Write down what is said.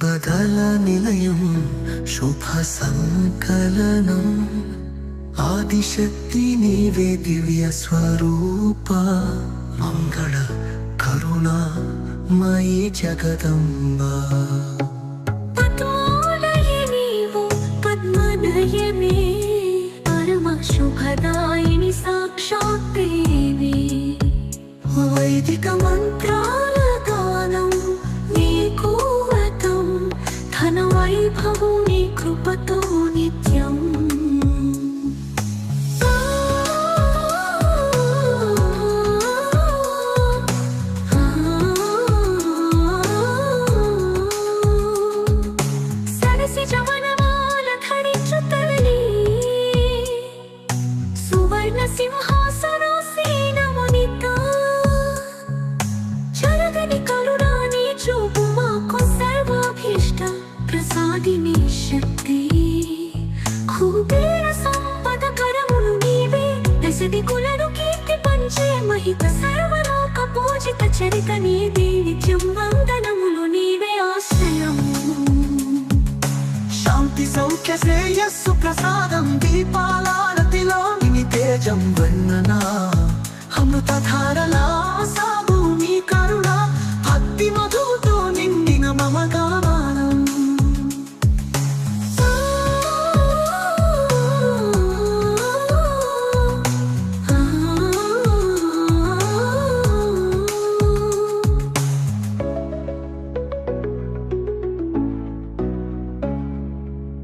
సంపదల నిలయం శుభ సంకలనం ఆదిశక్తి నీవే దివ్య స్వరూప మంగళ కరుణా మయి జగదంబా పద్మాలయే నీవు పద్మనయనే పరమ శుభదాయిని సాక్షాత్ దేవి వైదిక మంత్రాల గానం నీకు వ్రతం ధన వైభవం నీ కృపతో నిత్యం సింహాసనాసీనమునిత జరగని కరుణాని చూపు మాకు సర్వాభీష్ట ప్రసాదిని శక్తి కుబేర సంపద కరములు నీవే దశది కులను కీర్తి పంచే మహిత సర్వలోక పూజిత చరిత నీవే నిత్యం వందనములు నీవే ఆశ్రయము శాంతి సౌఖ్య శ్రేయస్సు ప్రసాదం దీపాలారతిలో తేజం వర్ణన అమృతధారలా సాగు నీ కరుణ భక్తి మధుతో నిండిన మమగా